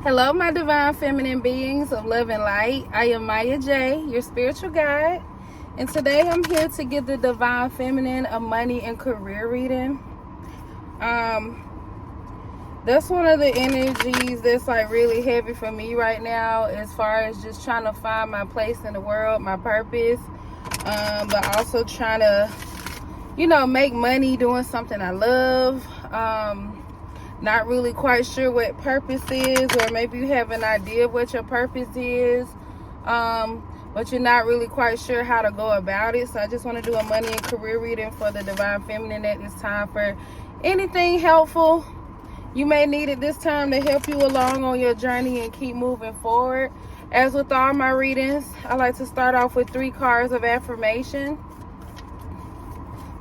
Hello, my divine feminine beings of love and light. I am Miya Jha, your spiritual guide. And today I'm here to give the divine feminine a money and career reading. That's one of the energies that's like really heavy for me right now, as far as just trying to find my place in the world, my purpose, but also trying to, make money doing something I love. Not really quite sure what purpose is, or maybe you have an idea of what your purpose is, but you're not really quite sure how to go about it. So I just want to do a money and career reading for the divine feminine at this time for anything helpful you may need at this time to help you along on your journey and keep moving forward. As with all my readings, I like to start off with 3 cards of affirmation.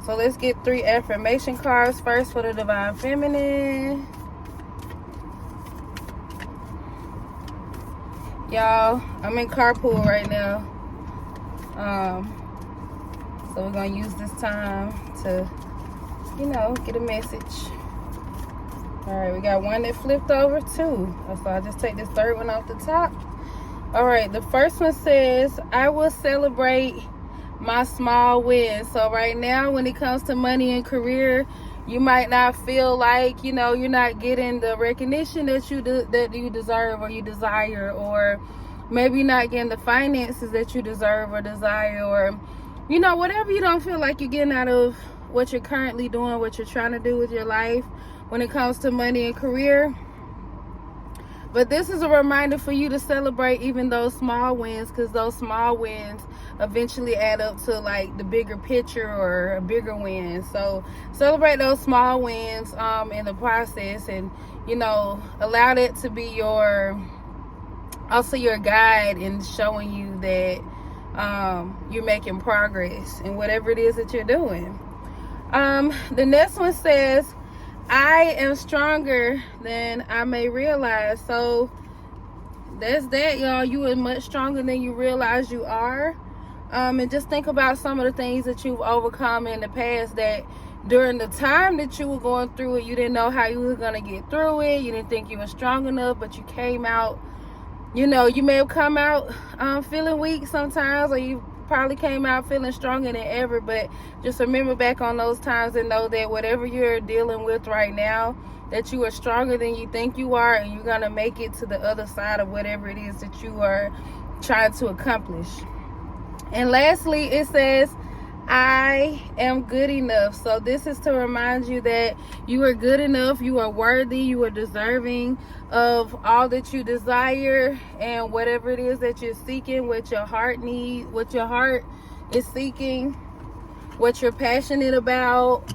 So let's get 3 affirmation cards first for the divine feminine. Y'all, I'm in carpool right now. So we're going to use this time to, get a message. All right, we got one that flipped over, 2. So I'll just take this 3rd one off the top. All right, the first one says, I will celebrate my small wins. So right now, when it comes to money and career, you might not feel like you're not getting the recognition that you deserve or you desire, or maybe not getting the finances that you deserve or desire, or whatever you don't feel like you're getting out of what you're currently doing, what you're trying to do with your life when it comes to money and career. But this is a reminder for you to celebrate even those small wins, because those small wins eventually add up to like the bigger picture or a bigger win. So celebrate those small wins in the process, and allow that to be your guide in showing you that you're making progress in whatever it is that you're doing. The next one says, I am stronger than I may realize. So that's that, y'all. You are much stronger than you realize you are. And just think about some of the things that you've overcome in the past, that during the time that you were going through it, you didn't know how you were going to get through it. You didn't think you were strong enough, but you came out, you may have come out feeling weak sometimes, or you probably came out feeling stronger than ever. But just remember back on those times and know that whatever you're dealing with right now, that you are stronger than you think you are, and you're going to make it to the other side of whatever it is that you are trying to accomplish. And lastly, it says, I am good enough. So this is to remind you that you are good enough, you are worthy, you are deserving of all that you desire, and whatever it is that you're seeking, what your heart needs, what your heart is seeking, what you're passionate about.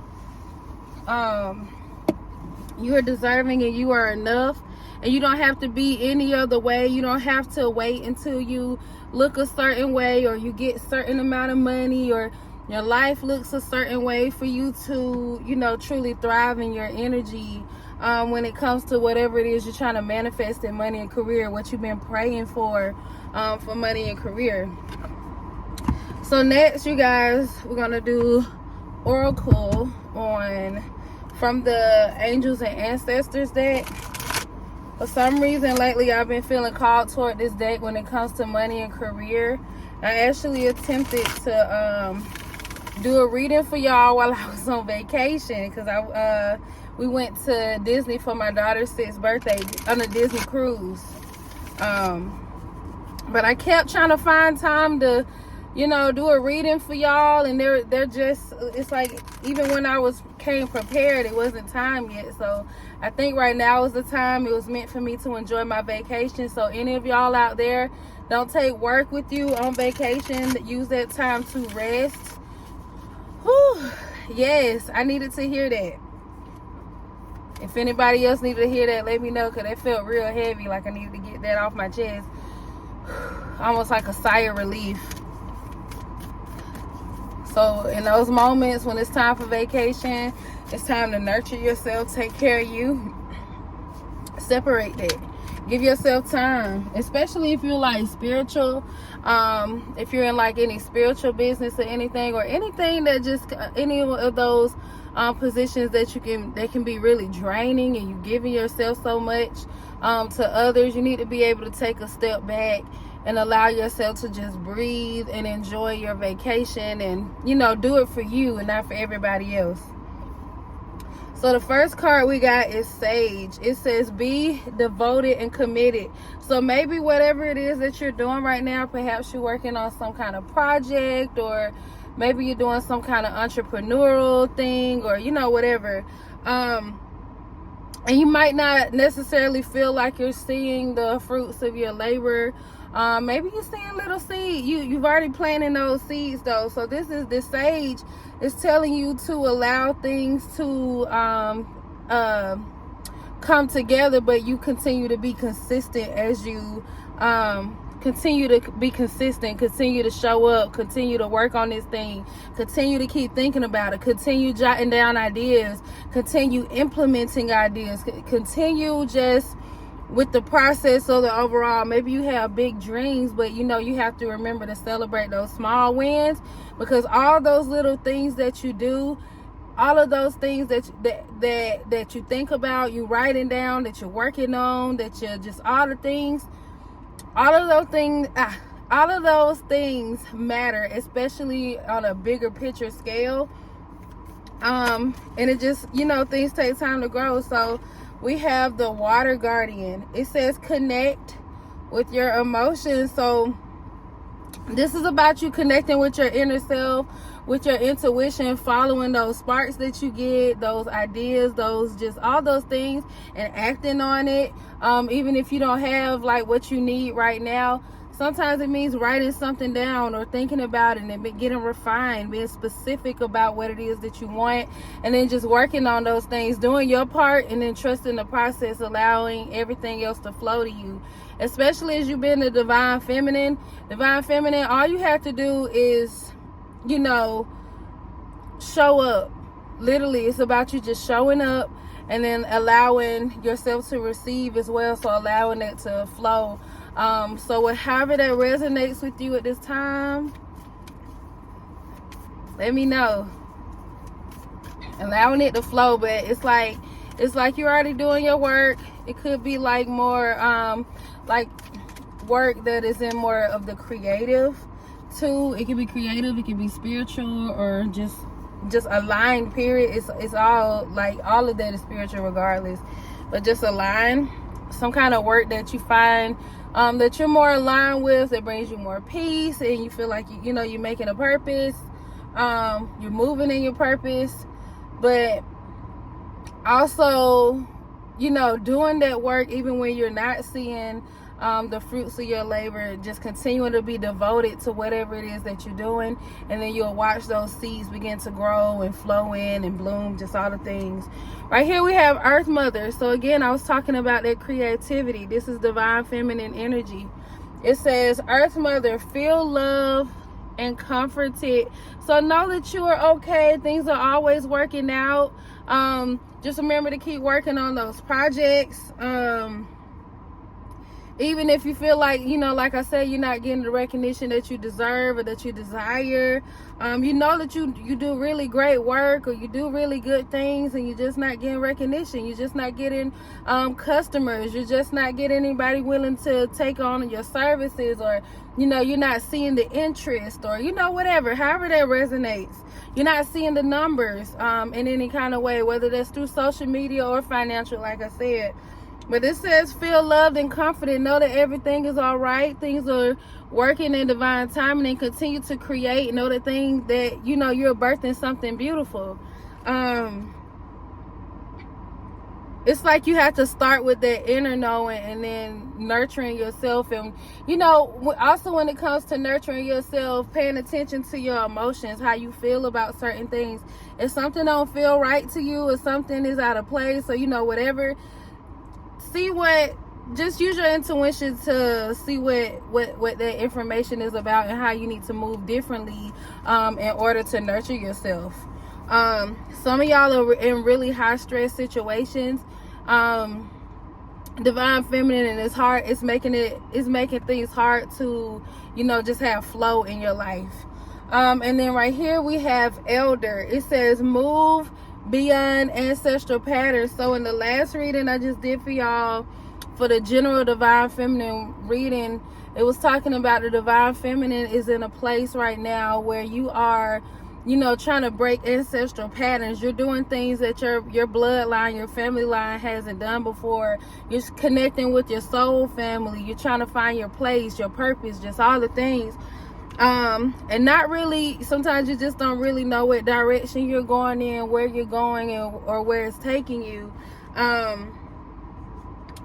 You are deserving and you are enough. And you don't have to be any other way. You don't have to wait until you look a certain way, or you get a certain amount of money, or your life looks a certain way for you to, truly thrive in your energy when it comes to whatever it is you're trying to manifest in money and career, what you've been praying for money and career. So next, you guys, we're going to do Oracle from the Angels and Ancestors deck. For some reason lately, I've been feeling called toward this deck when it comes to money and career. I actually attempted to do a reading for y'all while I was on vacation, because we went to Disney for my daughter's 6th birthday on a Disney cruise. But I kept trying to find time to, do a reading for y'all, and they're just, it's like, even when I came prepared, it wasn't time yet. So I think right now is the time. It was meant for me to enjoy my vacation. So any of y'all out there, don't take work with you on vacation. Use that time to rest. Whew. Yes, I needed to hear that. If anybody else needed to hear that, let me know, because that felt real heavy, like I needed to get that off my chest. Almost like a sigh of relief. So in those moments when it's time for vacation, it's time to nurture yourself, take care of you. Separate that. Give yourself time, especially if you're like spiritual. If you're in like any spiritual business or anything that just any of those positions that can be really draining, and you giving yourself so much to others. You need to be able to take a step back and allow yourself to just breathe and enjoy your vacation, and do it for you and not for everybody else. So the first card we got is Sage. It says be devoted and committed. So maybe whatever it is that you're doing right now, perhaps you're working on some kind of project, or maybe you're doing some kind of entrepreneurial thing, or whatever. And you might not necessarily feel like you're seeing the fruits of your labor. Maybe you're seeing little seed. You've already planted those seeds though. So this Sage is telling you to allow things to come together, but you continue to be consistent as you continue to be consistent, continue to show up, continue to work on this thing, continue to keep thinking about it, continue jotting down ideas, continue implementing ideas, continue just with the process of the overall. Maybe you have big dreams, but you have to remember to celebrate those small wins, because all those little things that you do, all of those things that you think about, you writing down, that you're working on, that you're just all of those things matter, especially on a bigger picture scale. And it just, things take time to grow. So we have the Water Guardian. It says connect with your emotions. So this is about you connecting with your inner self, with your intuition, following those sparks that you get, those ideas, those just all those things, and acting on it. Even if you don't have like what you need right now, sometimes it means writing something down or thinking about it and getting refined, being specific about what it is that you want, and then just working on those things, doing your part, and then trusting the process, allowing everything else to flow to you. Especially as you've been the Divine Feminine, all you have to do is, show up. Literally, it's about you just showing up and then allowing yourself to receive as well. So allowing it to flow. So however that resonates with you at this time, let me know. Allowing it to flow, but it's like you're already doing your work. It could be like more like work that is in more of the creative too. It can be creative, it can be spiritual, or just aligned, period. It's all like, all of that is spiritual regardless, but just align. Some kind of work that you find that you're more aligned with, that brings you more peace, and you feel like you're making a purpose, you're moving in your purpose. But also, doing that work even when you're not seeing the fruits of your labor, just continuing to be devoted to whatever it is that you're doing, and then you'll watch those seeds begin to grow and flow in and bloom, just all the things. Right here we have Earth Mother. So again, I was talking about that creativity. This is Divine Feminine energy. It says, Earth Mother, feel love and comforted. So know that you are okay. Things are always working out. Just remember to keep working on those projects. Even if you feel like, like I said, you're not getting the recognition that you deserve or that you desire. That you do really great work, or you do really good things, and you're just not getting recognition. You're just not getting customers. You're just not getting anybody willing to take on your services, or, you're not seeing the interest, or, whatever, however that resonates. You're not seeing the numbers in any kind of way, whether that's through social media or financial, like I said. But it says feel loved and comforted. Know that everything is all right. Things are working in divine timing, and continue to create. Know that you're birthing something beautiful. It's like you have to start with that inner knowing, and then nurturing yourself. And also when it comes to nurturing yourself, paying attention to your emotions, how you feel about certain things. If something don't feel right to you, or something is out of place, or whatever, just use your intuition to see what that information is about, and how you need to move differently in order to nurture yourself. Some of y'all are in really high stress situations. Divine Feminine, and it's hard. It's making things hard to just have flow in your life. And then right here we have Elder. It says move beyond ancestral patterns. So in the last reading I just did for y'all, for the general Divine Feminine reading, it was talking about the Divine Feminine is in a place right now where you are, you know, trying to break ancestral patterns. You're doing things that your bloodline, your family line hasn't done before. You're connecting with your soul family. You're trying to find your place, your purpose, just all the things. And not really, sometimes you just don't really know what direction you're going in, where you're going, or where it's taking you.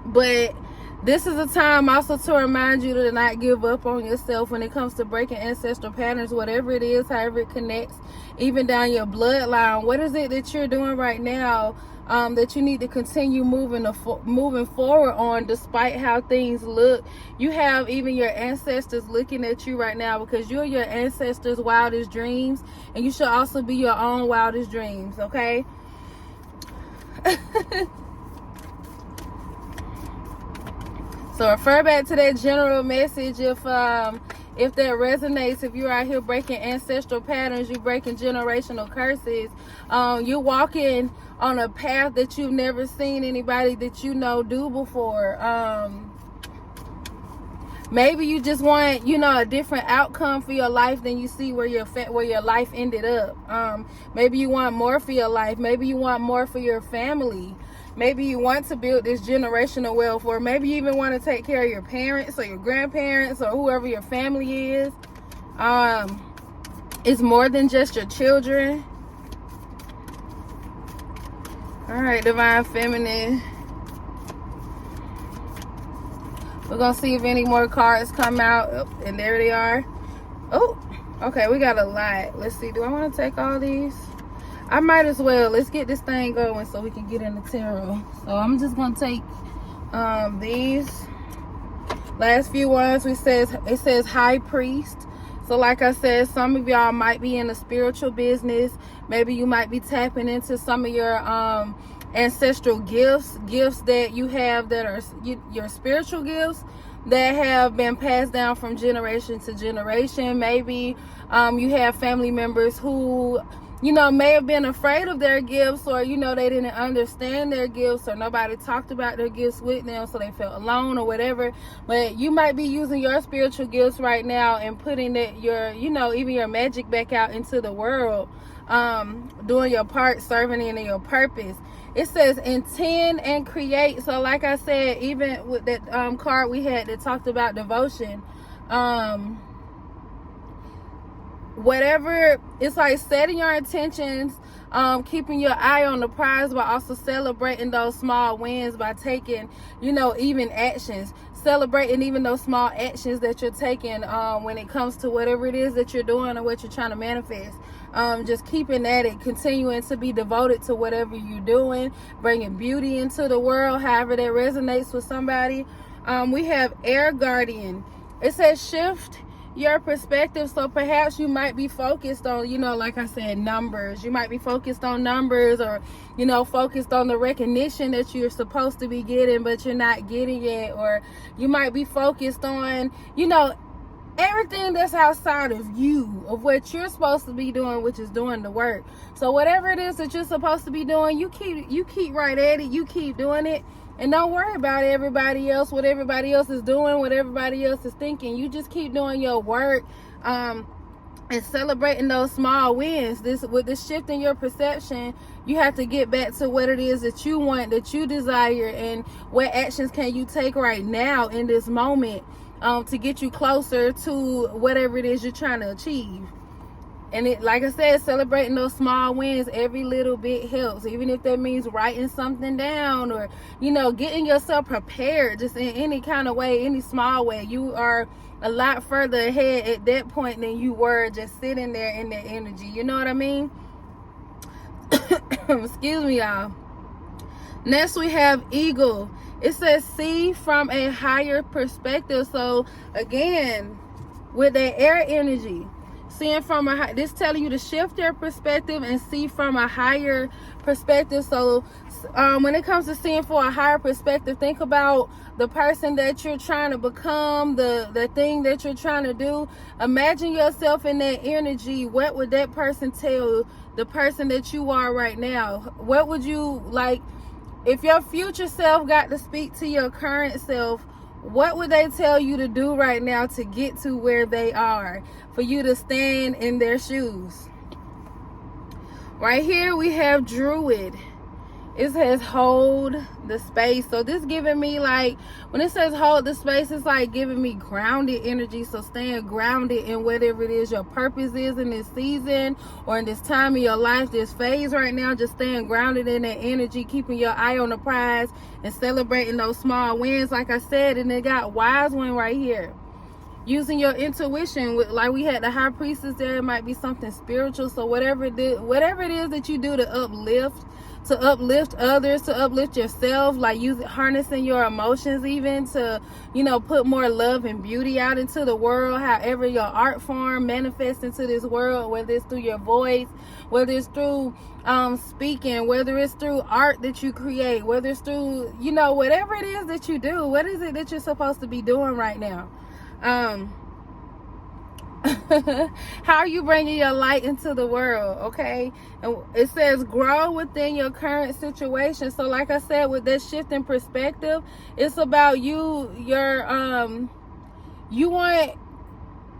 But this is a time also to remind you to not give up on yourself when it comes to breaking ancestral patterns, whatever it is, however it connects, even down your bloodline. What is it that you're doing right now that you need to continue moving forward on, despite how things look? You have even your ancestors looking at you right now, because you're your ancestors' wildest dreams, and you should also be your own wildest dreams, okay? So refer back to that general message if that resonates. If you're out here breaking ancestral patterns, you're breaking generational curses, you're walking on a path that you've never seen anybody that you know do before. Maybe you just want, you know, a different outcome for your life than you see where your life ended up. Maybe you want more for your life. Maybe you want more for your family. Maybe you want to build this generational wealth, or maybe you even want to take care of your parents or your grandparents or whoever your family is. It's more than just your children. All right, Divine Feminine. We're going to see if any more cards come out. Oh, and there they are. Oh, okay, we got a lot. Let's see. Do I want to take all these? I might as well. Let's get this thing going so we can get in the tarot. So I'm just going to take these last few ones. It says High Priest. So like I said, some of y'all might be in the spiritual business. Maybe you might be tapping into some of your ancestral gifts that you have that are your spiritual gifts that have been passed down from generation to generation. Maybe you have family members who, you know, may have been afraid of their gifts, or, you know, they didn't understand their gifts, or nobody talked about their gifts with them, so they felt alone or whatever. But you might be using your spiritual gifts right now and putting you know, even your magic back out into the world, doing your part, serving in your purpose. It says intend and create. So like I said, even with that card we had that talked about devotion, whatever, it's like setting your intentions, keeping your eye on the prize, but also celebrating those small wins by taking, you know, even actions, celebrating even those small actions that you're taking when it comes to whatever it is that you're doing or what you're trying to manifest. Just keeping at it, continuing to be devoted to whatever you're doing, bringing beauty into the world, however that resonates with somebody. We have Air Guardian. It says shift your perspective. So perhaps you might be focused on, you know, like I said, numbers. You might be focused on numbers, or, you know, focused on the recognition that you're supposed to be getting but you're not getting it. Or you might be focused on, you know, everything that's outside of you, of what you're supposed to be doing, which is doing the work. So whatever it is that you're supposed to be doing, you keep right at it. You keep doing it. And don't worry about everybody else, what everybody else is doing, what everybody else is thinking. You just keep doing your work, and celebrating those small wins. With this shift in your perception, you have to get back to what it is that you want, that you desire, and what actions can you take right now in this moment to get you closer to whatever it is you're trying to achieve. And it, like I said, celebrating those small wins, every little bit helps. Even if that means writing something down, or, you know, getting yourself prepared, just in any kind of way, any small way. You are a lot further ahead at that point than you were just sitting there in that energy. You know what I mean? Excuse me, y'all. Next we have Eagle. It says see from a higher perspective. So again, with that air energy, seeing from this telling you to shift your perspective and see from a higher perspective. So when it comes to seeing for a higher perspective, think about the person that you're trying to become, the thing that you're trying to do. Imagine yourself in that energy. What would that person tell the person that you are right now? What would you like if your future self got to speak to your current self? What would they tell you to do right now to get to where they are, for you to stand in their shoes? Right here we have Druid. It says hold the space. So this giving me, like, when it says hold the space, it's like giving me grounded energy. So staying grounded in whatever it is your purpose is in this season or in this time of your life, this phase right now. Just staying grounded in that energy, keeping your eye on the prize and celebrating those small wins, like I said. And it got wise one right here. Using your intuition, like we had the high priestess there. It might be something spiritual. So whatever it is that you do to uplift others, to uplift yourself, like harnessing your emotions, even to, you know, put more love and beauty out into the world. However your art form manifests into this world, whether it's through your voice, whether it's through speaking, whether it's through art that you create, whether it's through, you know, whatever it is that you do. What is it that you're supposed to be doing right now? How are you bringing your light into the world? Okay, and it says grow within your current situation. So like I said, with that shift in perspective, it's about you want,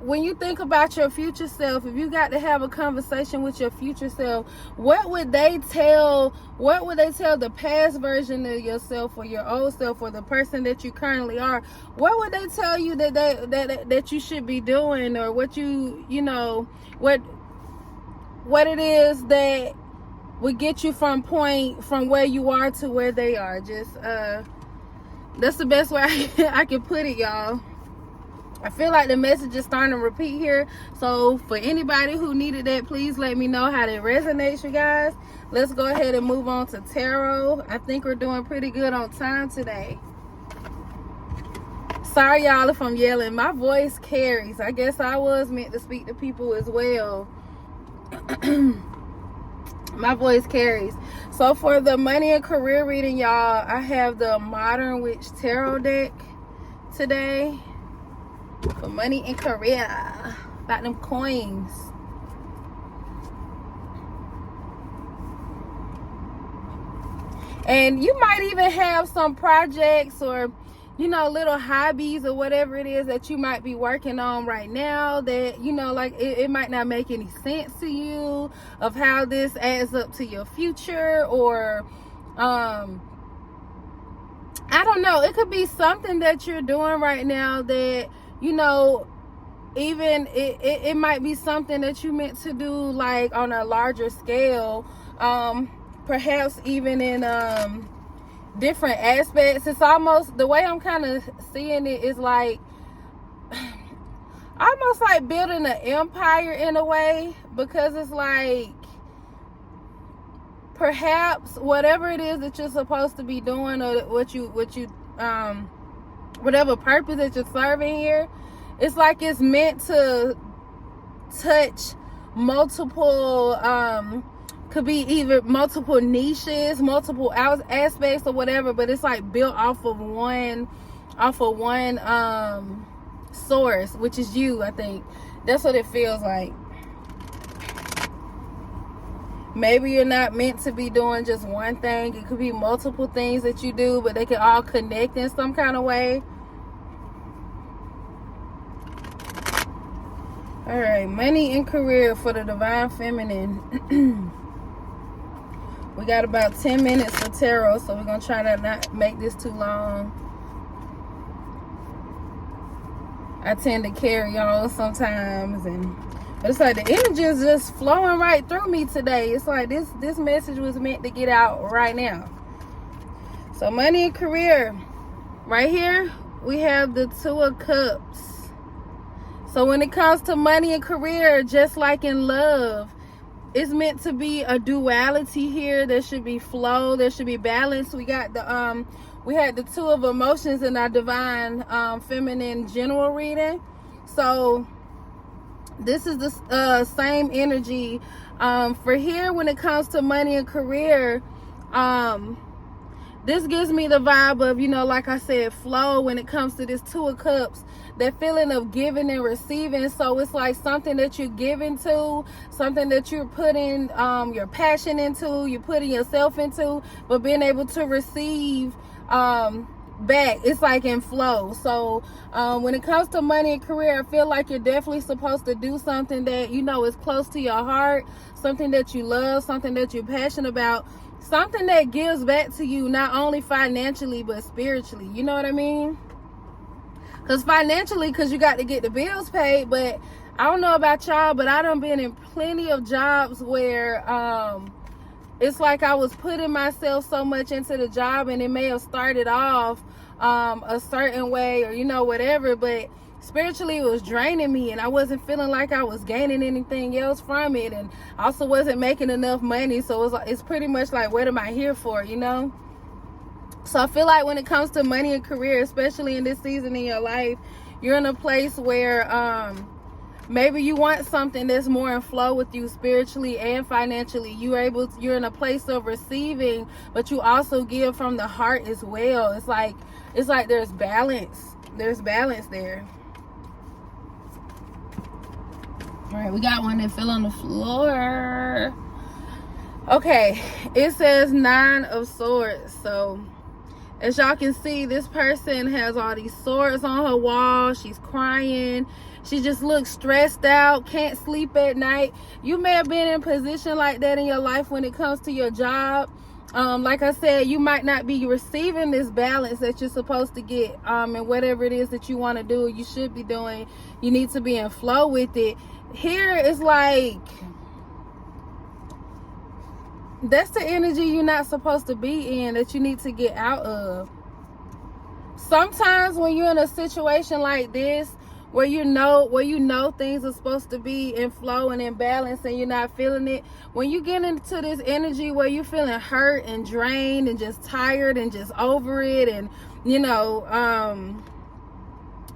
when you think about your future self, if you got to have a conversation with your future self, what would they tell the past version of yourself, or your old self, or the person that you currently are? What would they tell you that you should be doing, or what you know, what it is that would get you from where you are to where they are? Just that's the best way I can put it, y'all. I feel like the message is starting to repeat here. So for anybody who needed that, please let me know how that resonates, you guys. Let's go ahead and move on to tarot. I think we're doing pretty good on time today. Sorry, y'all, if I'm yelling. My voice carries. I guess I was meant to speak to people as well. My voice carries. So for the money and career reading, y'all, I have the Modern Witch Tarot deck today. For money and career, about them coins. And you might even have some projects, or, you know, little hobbies or whatever it is that you might be working on right now that, you know, like it might not make any sense to you of how this adds up to your future, or I don't know, it could be something that you're doing right now that, you know, even it might be something that you meant to do like on a larger scale, perhaps even in different aspects. It's almost, the way I'm kind of seeing it is like almost like building an empire in a way, because it's like perhaps whatever it is that you're supposed to be doing, or what you whatever purpose that you're serving here, it's like it's meant to touch multiple could be even multiple niches, multiple aspects or whatever, but it's like built off of one source, which is you. I think that's what it feels like. Maybe you're not meant to be doing just one thing. It could be multiple things that you do, but they can all connect in some kind of way. All right, money and career for the Divine Feminine. We got about 10 minutes for tarot, so we're going to try to not make this too long. I tend to carry on sometimes, but it's like the energy is just flowing right through me today. It's like this message was meant to get out right now. So money and career. Right here, we have the Two of Cups. So when it comes to money and career, just like in love, it's meant to be a duality here. There should be flow. There should be balance. We got the we had the Two of Emotions in our Divine Feminine general reading. So This is the same energy for here when it comes to money and career. This gives me the vibe of, you know, like I said, flow when it comes to this Two of Cups, that feeling of giving and receiving. So it's like something that you're giving to, something that you're putting your passion into, you're putting yourself into, but being able to receive back. It's like in flow. So when it comes to money and career, I feel like you're definitely supposed to do something that, you know, is close to your heart, something that you love, something that you're passionate about, something that gives back to you, not only financially but spiritually. You know what I mean? Because financially, because you got to get the bills paid, but I don't know about y'all, but I done been in plenty of jobs where it's like I was putting myself so much into the job, and it may have started off a certain way, or, you know, whatever, but spiritually it was draining me, and I wasn't feeling like I was gaining anything else from it, and also wasn't making enough money. So it's pretty much like, what am I here for, you know? So I feel like when it comes to money and career, especially in this season in your life, you're in a place where maybe you want something that's more in flow with you spiritually and financially. You're in a place of receiving, but you also give from the heart as well. It's like there's balance. There's balance there. All right, we got one that fell on the floor. Okay, it says 9 of Swords. So as y'all can see, this person has all these swords on her wall. She's crying. She just looks stressed out, can't sleep at night. You may have been in a position like that in your life when it comes to your job. Like I said, you might not be receiving this balance that you're supposed to get. And whatever it is that you want to do, you should be doing, you need to be in flow with it. Here it's like, that's the energy you're not supposed to be in, that you need to get out of. Sometimes when you're in a situation like this, where you know things are supposed to be in flow and in balance, and you're not feeling it, when you get into this energy where you're feeling hurt and drained and just tired and just over it, and, you know,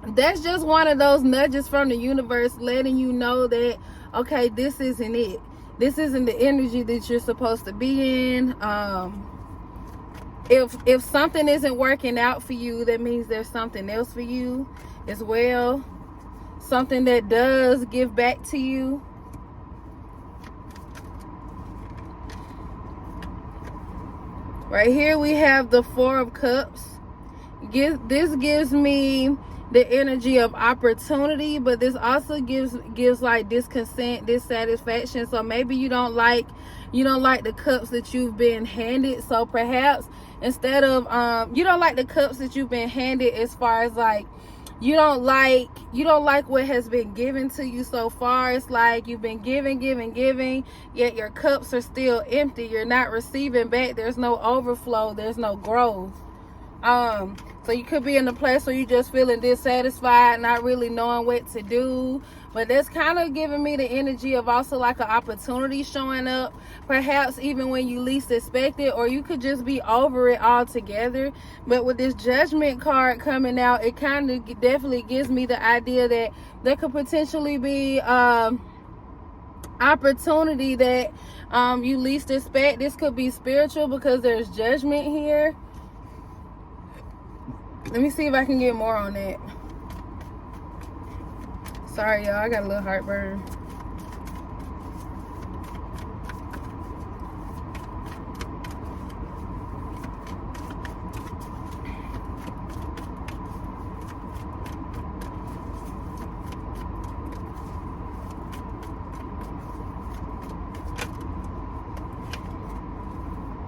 that's just one of those nudges from the universe letting you know that, okay, this isn't it. This isn't the energy that you're supposed to be in. If something isn't working out for you, that means there's something else for you as well. Something that does give back to you. Right here we have the 4 of Cups. This gives me the energy of opportunity, but this also gives like discontent, dissatisfaction. So maybe you don't like the cups that you've been handed. So perhaps instead of you don't like the cups that you've been handed, as far as like you don't like what has been given to you so far. It's like you've been giving, yet your cups are still empty. You're not receiving back. There's no overflow. There's no growth. So you could be in a place where you're just feeling dissatisfied, not really knowing what to do. But that's kind of giving me the energy of also like an opportunity showing up, perhaps even when you least expect it, or you could just be over it altogether. But with this Judgment card coming out, it kind of definitely gives me the idea that there could potentially be opportunity that you least expect. This could be spiritual because there's Judgment here. Let me see if I can get more on that. Sorry, y'all. I got a little heartburn.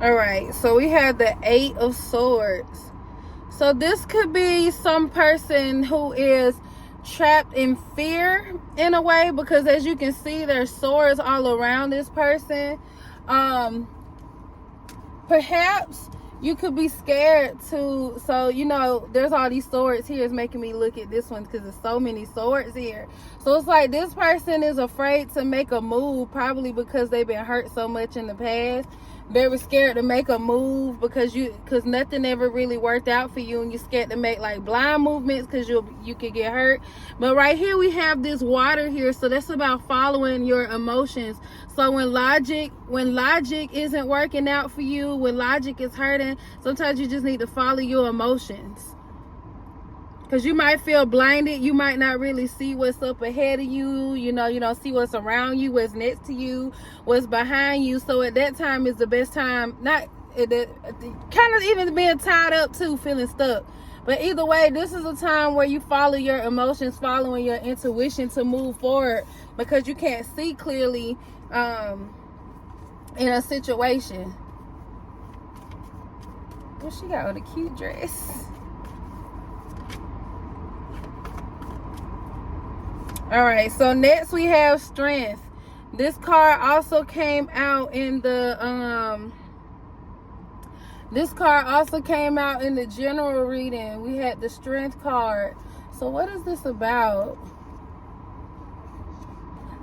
All right. So we have the 8 of Swords. So this could be some person who is trapped in fear in a way, because as you can see, there's swords all around this person. Perhaps you could be scared to, so you know, there's all these swords here. It's making me look at this one because there's so many swords here. So it's like this person is afraid to make a move, probably because they've been hurt so much in the past. very scared to make a move because nothing ever really worked out for you, and you're scared to make like blind movements because you could get hurt. But right here we have this water here, so that's about following your emotions. So when logic isn't working out for you, when logic is hurting, sometimes you just need to follow your emotions. Because you might feel blinded. You might not really see what's up ahead of you. You know, you don't see what's around you, what's next to you, what's behind you. So at that time is the best time, not kind of even being tied up too, feeling stuck. But either way, this is a time where you follow your emotions, following your intuition to move forward, because you can't see clearly in a situation. What she got on a cute dress? All right, so next we have strength. This card also came out in the general reading. We had the strength card. So what is this about?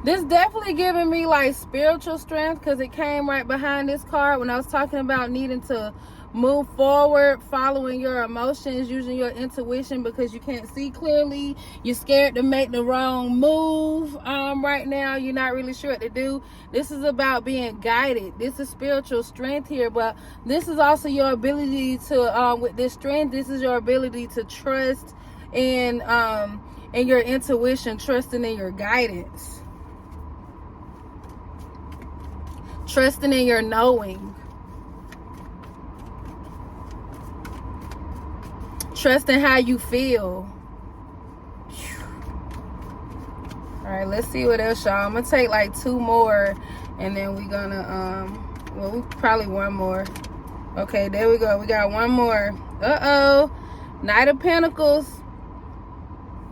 This definitely giving me like spiritual strength, because it came right behind this card when I was talking about needing to move forward, following your emotions, using your intuition because you can't see clearly. You're scared to make the wrong move right now. You're not really sure what to do. This is about being guided. This is spiritual strength here, but this is also your ability to with this strength, this is your ability to trust in your intuition, trusting in your guidance, trusting in your knowing, trusting how you feel. All right, let's see what else, y'all. I'm gonna take like 2 more, and then we're gonna well, we probably 1 more. Okay, there we go. We got 1 more. Knight of Pentacles.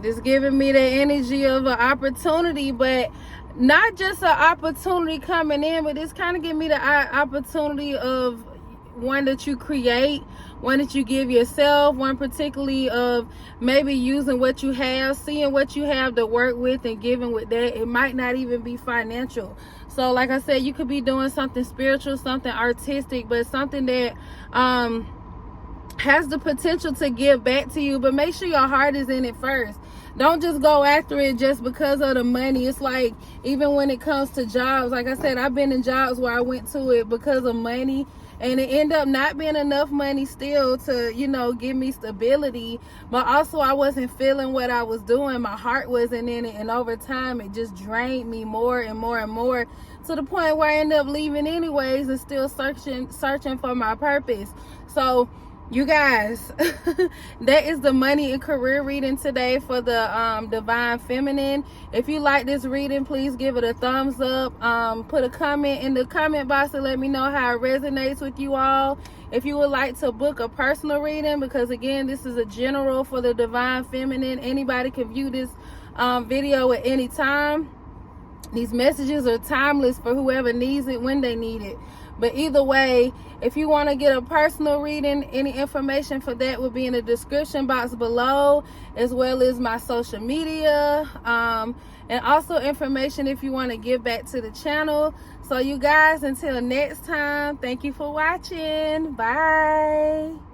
This giving me the energy of an opportunity, but not just an opportunity coming in, but it's kind of giving me the opportunity of one that you create, one that you give yourself, one particularly of maybe using what you have, seeing what you have to work with and giving with that. It might not even be financial. So like I said, you could be doing something spiritual, something artistic, but something that has the potential to give back to you. But make sure your heart is in it first. Don't just go after it just because of the money. It's like, even when it comes to jobs, like I said, I've been in jobs where I went to it because of money, and it ended up not being enough money still to, you know, give me stability. But also I wasn't feeling what I was doing. My heart wasn't in it. And over time, it just drained me more and more and more, to the point where I ended up leaving anyways and still searching for my purpose. So you guys, that is the money and career reading today for the Devine Feminine. If you like this reading, please give it a thumbs up. Put a comment in the comment box to let me know how it resonates with you all. If you would like to book a personal reading, because again, this is a general for the Devine Feminine. Anybody can view this video at any time. These messages are timeless for whoever needs it when they need it. But either way, if you want to get a personal reading, any information for that will be in the description box below, as well as my social media, and also information if you want to give back to the channel. So you guys, until next time, thank you for watching. Bye.